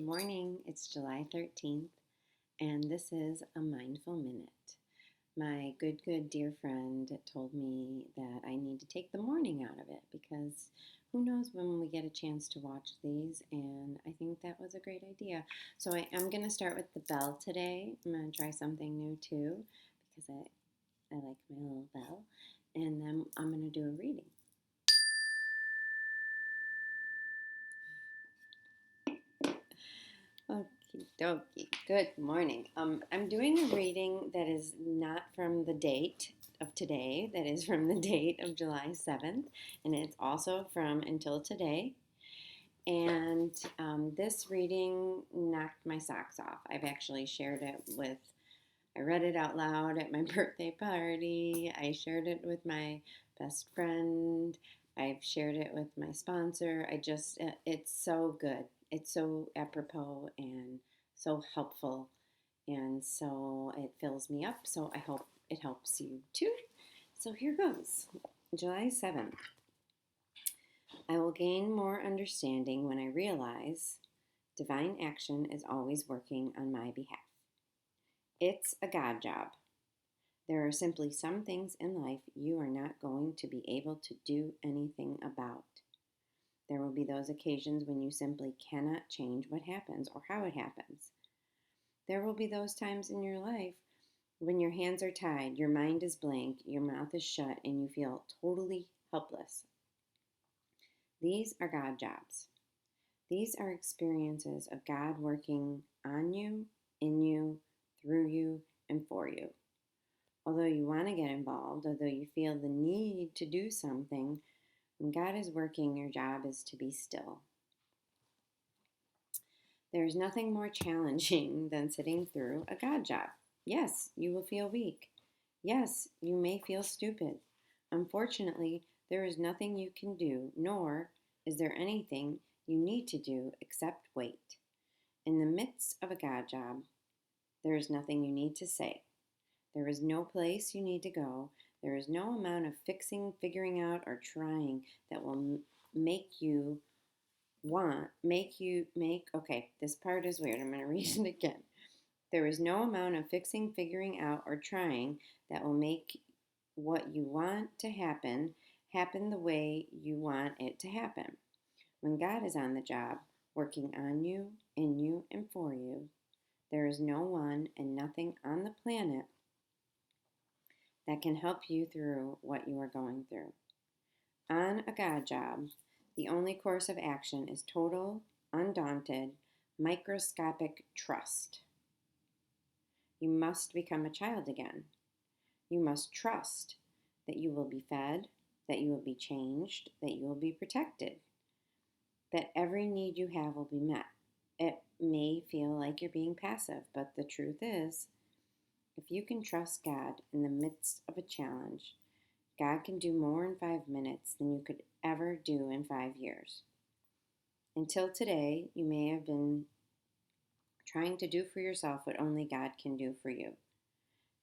Good morning. It's July 13th, and this is a mindful minute. My good dear friend told me that I need to take the morning out of it because who knows when we get a chance to watch these, and I think that was a great idea. So I am going to start with the bell today. I'm going to try something new too because I like my little bell, and then I'm going to do a reading. Okie dokie. Good morning. I'm doing a reading that is not from the date of today, that is from the date of July 7th, and it's also from until today. And this reading knocked my socks off. I've actually shared it I read it out loud at my birthday party. I shared it with my best friend. I've shared it with my sponsor. It's so good. It's so apropos and so helpful. And so it fills me up. So I hope it helps you too. So here goes. July 7th. I will gain more understanding when I realize divine action is always working on my behalf. It's a God job. There are simply some things in life you are not going to be able to do anything about. There will be those occasions when you simply cannot change what happens or how it happens. There will be those times in your life when your hands are tied, your mind is blank, your mouth is shut, and you feel totally helpless. These are God jobs. These are experiences of God working on you, in you, through you, and for you. Although you want to get involved, although you feel the need to do something, when God is working, your job is to be still. There is nothing more challenging than sitting through a God job. Yes, you will feel weak. Yes, you may feel stupid. Unfortunately, there is nothing you can do, nor is there anything you need to do except wait. In the midst of a God job, there is nothing you need to say. There is no place you need to go. There is no amount of fixing, figuring out, or trying that will okay, this part is weird. I'm going to read it again. There is no amount of fixing, figuring out, or trying that will make what you want to happen the way you want it to happen. When God is on the job, working on you, in you, and for you, there is no one and nothing on the planet that can help you through what you are going through. On a God job, the only course of action is total, undaunted, microscopic trust. You must become a child again. You must trust that you will be fed, that you will be changed, that you will be protected, that every need you have will be met. It may feel like you're being passive, but the truth is, if you can trust God in the midst of a challenge, God can do more in 5 minutes than you could ever do in 5 years. Until today, you may have been trying to do for yourself what only God can do for you.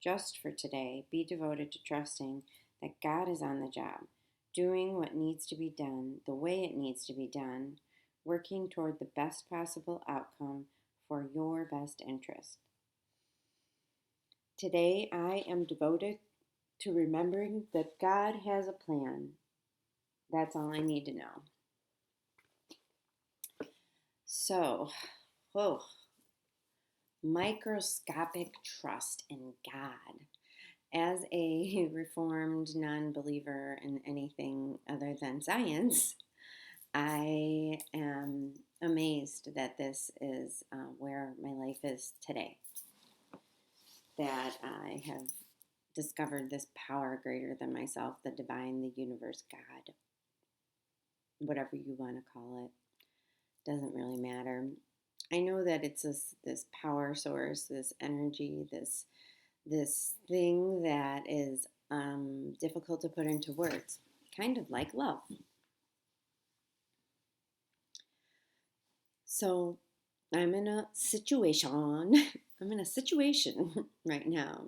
Just for today, be devoted to trusting that God is on the job, doing what needs to be done the way it needs to be done, working toward the best possible outcome for your best interest. Today, I am devoted to remembering that God has a plan. That's all I need to know. So, microscopic trust in God. As a reformed non-believer in anything other than science, I am amazed that this is where my life is today. That I have discovered this power greater than myself, the divine, the universe, God, whatever you want to call it, doesn't really matter. I know that it's this power source, this energy, this thing that is difficult to put into words, kind of like love. So I'm in a situation. I'm in a situation right now.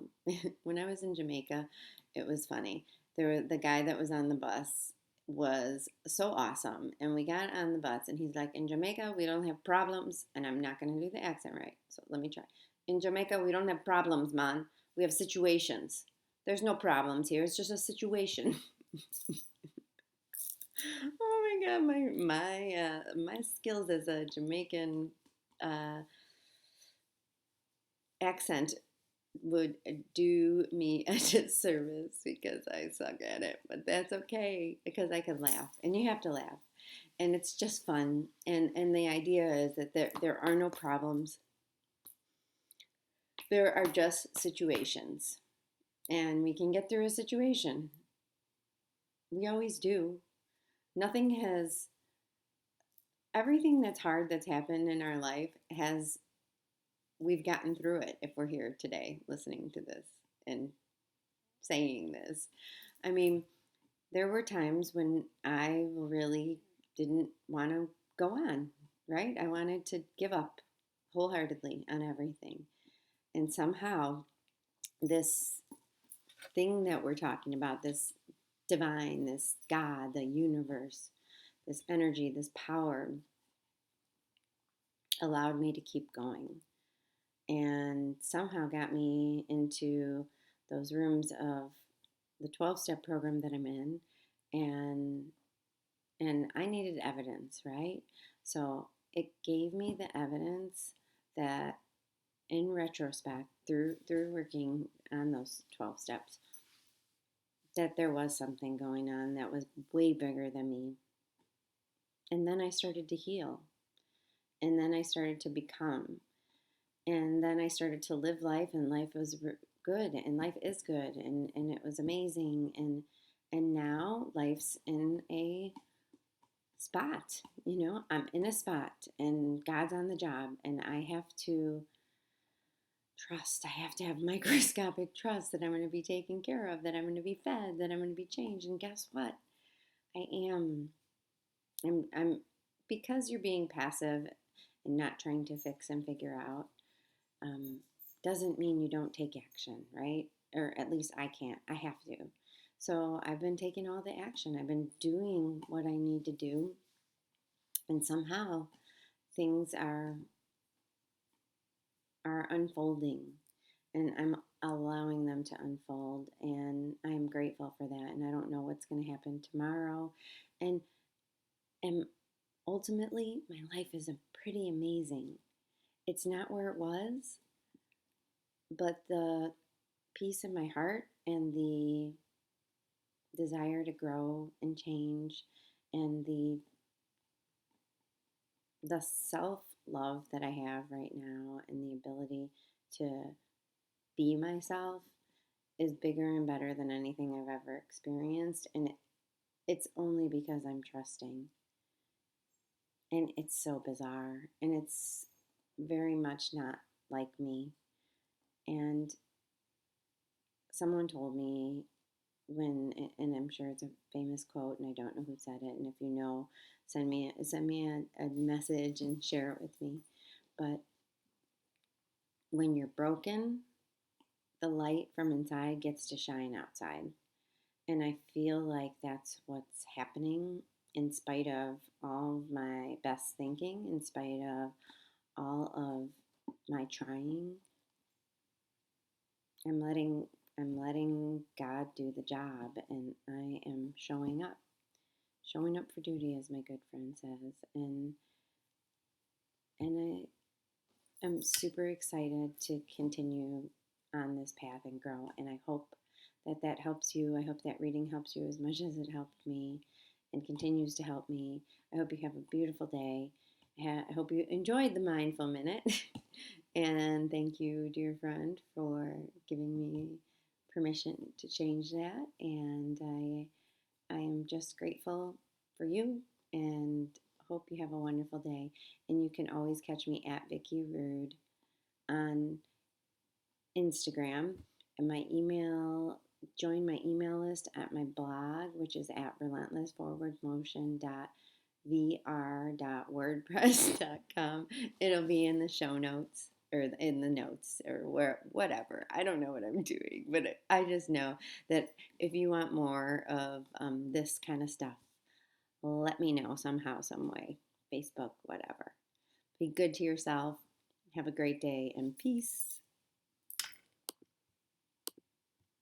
When I was in Jamaica, it was funny. The guy that was on the bus was so awesome. And we got on the bus, and he's like, in Jamaica, we don't have problems. And I'm not going to do the accent right. So let me try. In Jamaica, we don't have problems, man. We have situations. There's no problems here. It's just a situation. Oh my God, my skills as a Jamaican uh, accent would do me a disservice because I suck at it. But that's okay because I can laugh, and you have to laugh, and it's just fun. And the idea is that there are no problems. There are just situations, and we can get through a situation. We always do. Nothing has Everything that's hard that's happened in our life has we've gotten through it if we're here today listening to this and saying this. I mean, there were times when I really didn't want to go on, right? I wanted to give up wholeheartedly on everything. And somehow, this thing that we're talking about, this divine, this God, the universe, this energy, this power, allowed me to keep going and somehow got me into those rooms of the 12-step program that I'm in, and I needed evidence, right? So it gave me the evidence that in retrospect, through working on those 12 steps, that there was something going on that was way bigger than me. And then I started to heal. And then I started to become. And then I started to live life, and life was good, and life is good, and it was amazing. And now life's in a spot, I'm in a spot, and God's on the job, and I have to trust. I have to have microscopic trust that I'm going to be taken care of, that I'm going to be fed, that I'm going to be changed. And guess what? I am. I'm because you're being passive and not trying to fix and figure out, um, doesn't mean you don't take action, right? Or at least I can't. I have to. So I've been taking all the action. I've been doing what I need to do. And somehow things are unfolding, and I'm allowing them to unfold, and I'm grateful for that. And I don't know what's going to happen tomorrow. And ultimately, my life is pretty amazing. It's not where it was, but the peace in my heart and the desire to grow and change, and the self love that I have right now, and the ability to be myself is bigger and better than anything I've ever experienced. And it's only because I'm trusting. And it's so bizarre, and it's very much not like me. And someone told me, and I'm sure it's a famous quote, and I don't know who said it. And if you know, send me a message and share it with me. But when you're broken, the light from inside gets to shine outside. And I feel like that's what's happening, in spite of all of my best thinking, in spite of all of my trying. I'm letting God do the job, and I am showing up. Showing up for duty, as my good friend says. And I am super excited to continue on this path and grow. And I hope that helps you. I hope that reading helps you as much as it helped me and continues to help me. I hope you have a beautiful day. I hope you enjoyed the Mindful Minute. And thank you, dear friend, for giving me permission to change that. And I am just grateful for you, and hope you have a wonderful day. And you can always catch me at Vicky Rude on Instagram, and join my email list at my blog, which is at relentlessforwardmotion.vr.wordpress.com. It'll be in the show notes, or in the notes, or whatever. I don't know what I'm doing, but I just know that if you want more of this kind of stuff, let me know somehow, some way. Facebook, whatever. Be good to yourself. Have a great day and peace.